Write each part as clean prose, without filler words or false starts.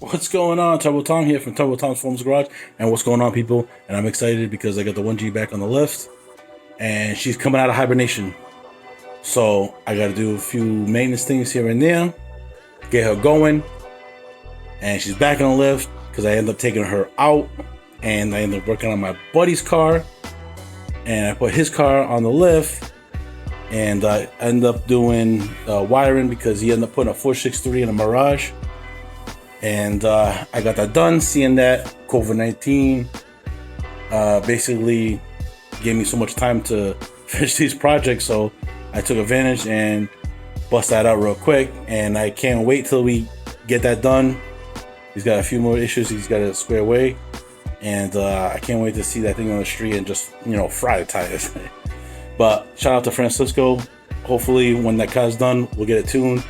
What's going on? Turbo Tom here from Turbo Tom's Forms Garage. And what's going on, people? And I'm excited because I got the 1G back on the lift. And she's coming out of hibernation. So I got to do a few maintenance things here and there. Get her going. And she's back on the lift because I ended up taking her out. And I ended up working on my buddy's car. And I put his car on the lift. And I ended up doing wiring because he ended up putting a 463 in a Mirage. And I got that done. Seeing that COVID-19 basically gave me so much time to finish these projects, so I took advantage and bust that out real quick. And I can't wait till we get that done. He's got a few more issues he's got to square away, and I can't wait to see that thing on the street and just, you know, fry the tires. But shout out to Francisco. Hopefully when that car's done, we'll get it tuned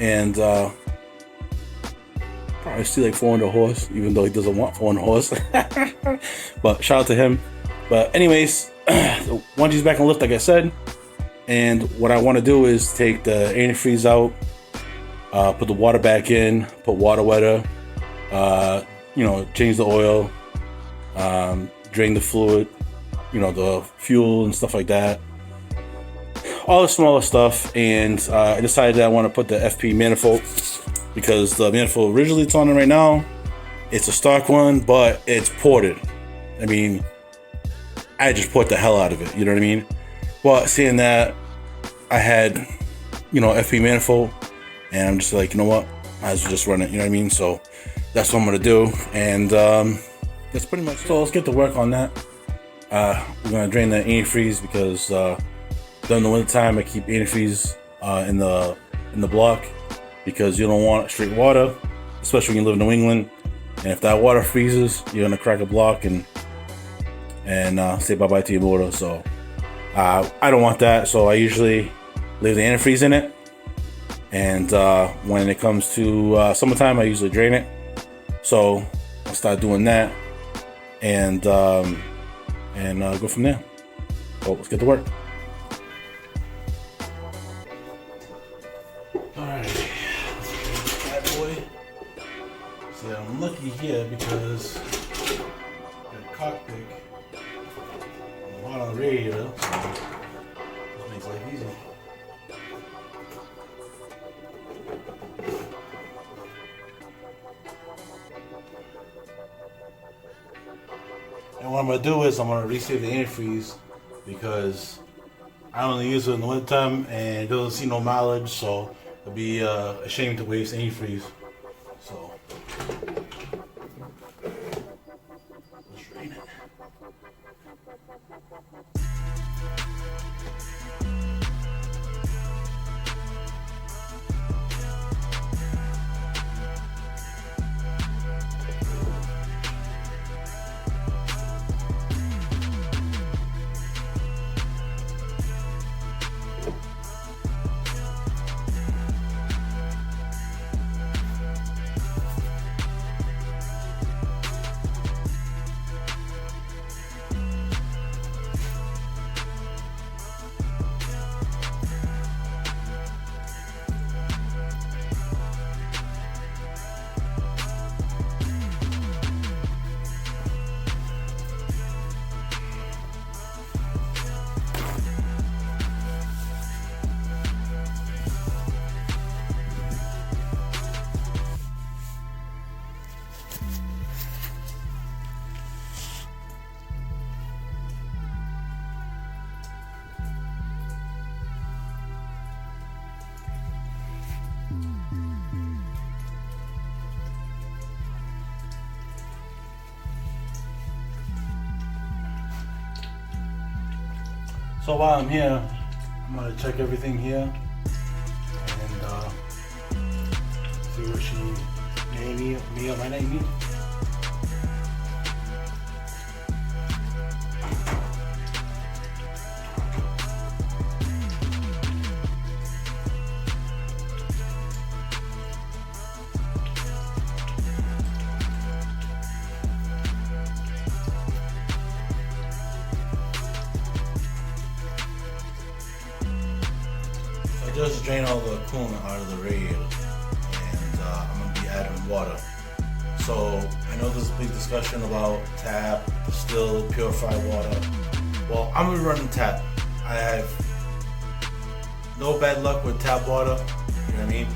and probably see like 400 horse, even though he doesn't want 400 horse. But shout out to him. But anyways, the 1G's back on lift, like I said. And what I want to do is take the antifreeze out, put the water back in, put water wetter, you know, change the oil, drain the fluid, you know, the fuel and stuff like that. All the smaller stuff. And I decided that I want to put the FP manifold, because the manifold originally it's on it right now, it's a stock one, but it's ported. I mean, I just put the hell out of it, you know what I mean? But seeing that I had, you know, FP manifold, and I'm just like, you know what, might as well just run it, you know what I mean? So that's what I'm gonna do, and that's pretty much it. So let's get to work on that. We're gonna drain the antifreeze because during the winter time I keep antifreeze in the block, because you don't want straight water, especially when you live in New England. And if that water freezes, you're gonna crack a block and say bye-bye to your motor. So I don't want that, so I usually leave the antifreeze in it. And when it comes to summertime, I usually drain it. So I'll start doing that and go from there. So let's get to work. Alright. See, I'm lucky here because I got a cockpit and a lot on the radiator, so this makes life easy. And what I'm going to do is I'm going to resave the antifreeze, because I only use it in the wintertime and it doesn't see no mileage, so it'd be a shame to waste antifreeze. So let's drain it. So while I'm here, I'm gonna check everything here and see what she may or might not need. Just drain all the coolant out of the radiator, and I'm going to be adding water. So I know there's a big discussion about tap, distilled, purified water. Well, I'm gonna run tap. I have no bad luck with tap water. You know what I mean?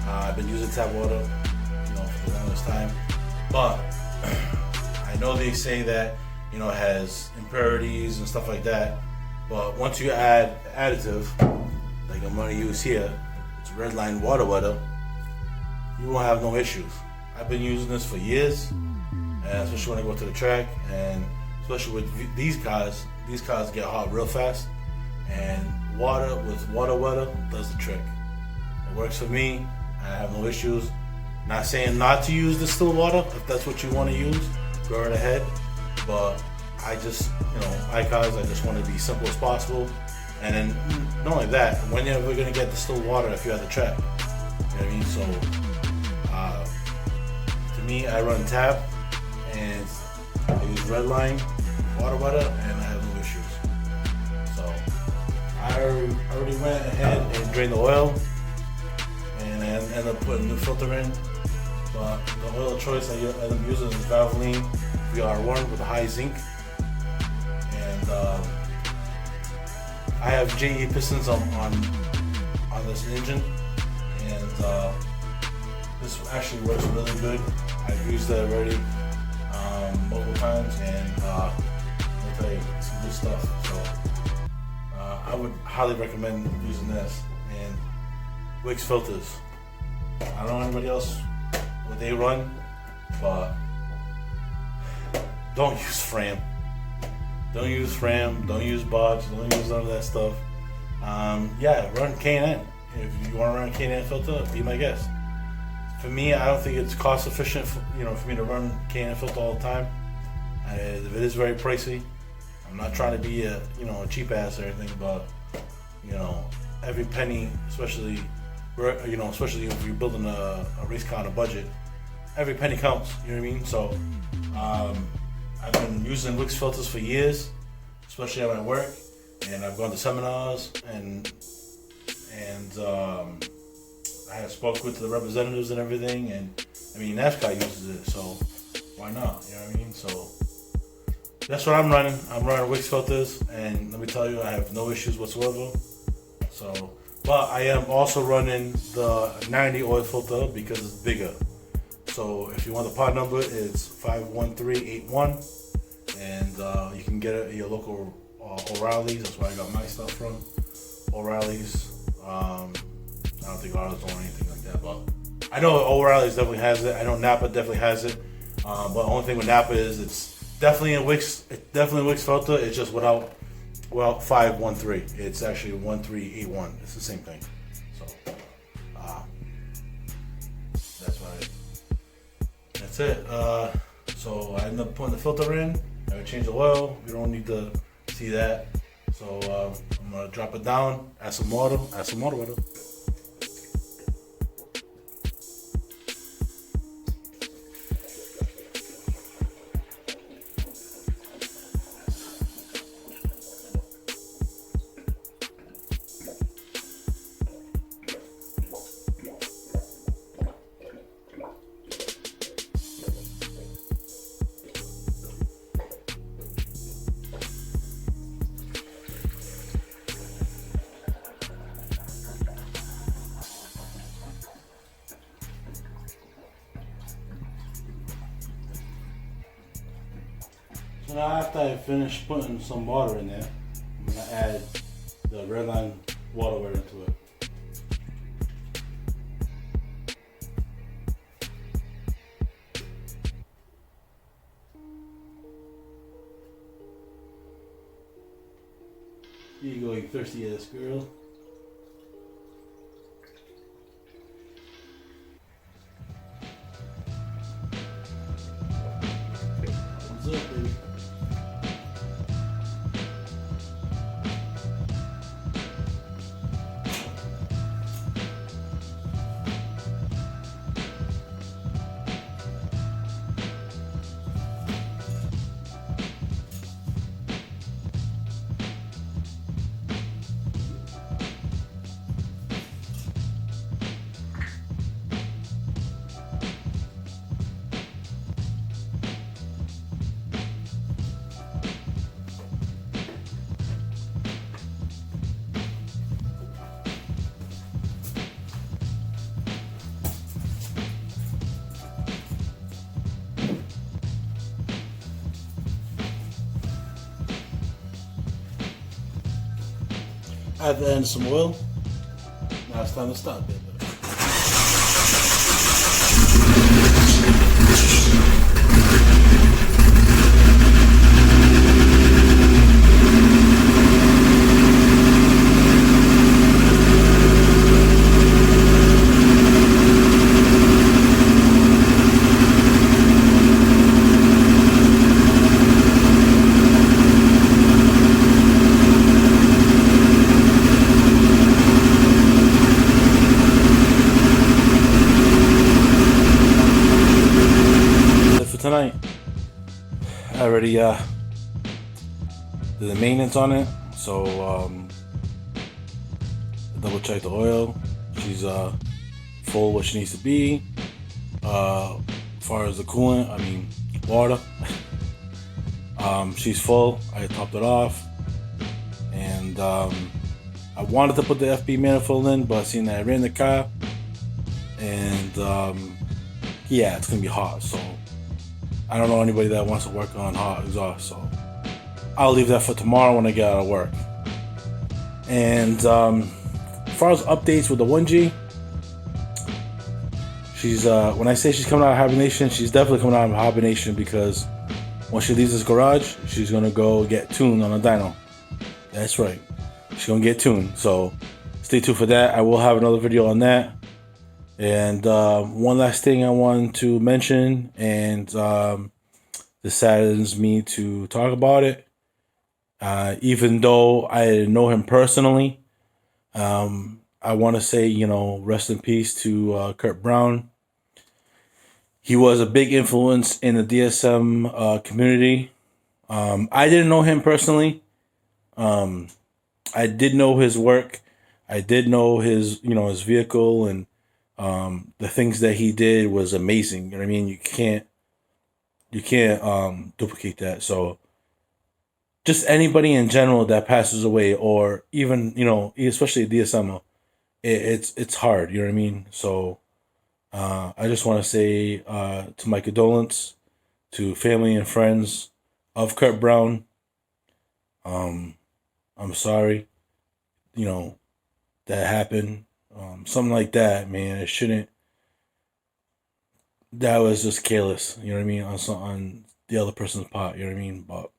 I've been using tap water, for the longest time. But I know they say that it has impurities and stuff like that. But once you add additive, like I'm gonna use here, it's Redline water wetter, you won't have no issues. I've been using this for years, and especially when I go to the track, and especially with these cars get hot real fast, and water with water wetter does the trick. It works for me. I have no issues. Not saying not to use distilled water. If that's what you want to use, go right ahead. But I just, iCars, I just want to be simple as possible. And then not only that, when you're ever gonna get distilled water if you're at the track? You know what I mean? So to me, I run tap, and I use Redline water wetter, and I have no issues. So I already went ahead and drained the oil, and I ended up putting a new filter in. But the oil choice I end up using is Valvoline VR1 with a high zinc. And I have JE pistons on this engine, and this actually works really good. I've used it already multiple times, and I'll tell you, some good stuff. So I would highly recommend using this. And Wix filters, I don't know anybody else what they run, but don't use Fram. Don't use Fram, don't use Bosch, don't use none of that stuff. Run K&N. If you want to run a K&N filter, be my guest. For me, I don't think it's cost efficient for me to run K&N filter all the time. If it is very pricey, I'm not trying to be a cheap ass or anything, but every penny, especially if you're building a race car on a budget, every penny counts. You know what I mean? So I've been using Wix filters for years, especially at my work, and I've gone to seminars and I have spoke with the representatives and everything, and NASCAR uses it, so why not? You know what I mean? So that's what I'm running. I'm running Wix filters, and let me tell you, I have no issues whatsoever. So, but I am also running the 90 oil filter because it's bigger. So if you want the part number, it's 51381, and you can get it at your local O'Reilly's. That's where I got my stuff from. O'Reilly's. I don't think Arlo's doing anything like that, but I know O'Reilly's definitely has it. I know Napa definitely has it. But the only thing with Napa is it's definitely a Wix filter. It's just without 513. It's actually 1381. It's the same thing. So that's it. So I ended up putting the filter in. I changed the oil. You don't need to see that. So I'm gonna drop it down. Add some water. So now after I finish putting some water in there, I'm going to add the Redline water wetter into it. Here you go, you thirsty ass girl. What's up, baby? had to add some oil. Now it's time to stop it. Tonight, I already did the maintenance on it, so double check the oil. She's full what she needs to be. As far as the coolant, I mean water, she's full. I topped it off, and I wanted to put the FB manifold in, but seeing that I ran the car, and yeah, it's gonna be hot, so I don't know anybody that wants to work on hot exhaust, so I'll leave that for tomorrow when I get out of work. And as far as updates with the 1G, she's when I say she's coming out of hibernation, she's definitely coming out of hibernation, because when she leaves this garage, she's gonna go get tuned on a dyno. That's right, she's gonna get tuned. So stay tuned for that. I will have another video on that. And one last thing I want to mention, and this saddens me to talk about it, even though I didn't know him personally, I want to say, you know, rest in peace to Curt Brown. He was a big influence in the DSM community. I didn't know him personally. I did know his work. I did know his, you know, his vehicle, and the things that he did was amazing. You know what I mean? You can't duplicate that. So just anybody in general that passes away, or even, you know, especially DSM, it's hard. You know what I mean? So I just want to say to my condolences to family and friends of Curt Brown. I'm sorry, you know, that happened. Something like that, man, it shouldn't. That was just careless, you know what I mean, on the other person's part, you know what I mean. But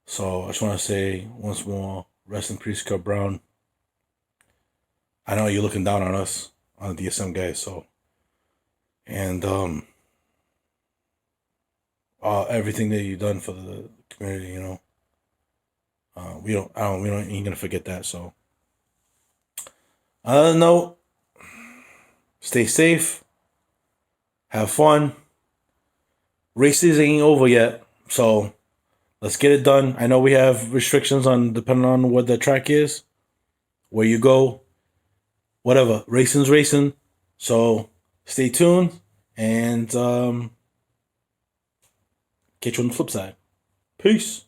so I just want to say once more, rest in peace, Curt Brown. I know you're looking down on us, on the DSM guys, so, and everything that you've done for the community, you know, we ain't gonna forget that. So on another note, stay safe, have fun. Races ain't over yet, so let's get it done. I know we have restrictions on depending on what the track is, where you go, whatever. Racing's racing, so stay tuned, and catch you on the flip side. Peace.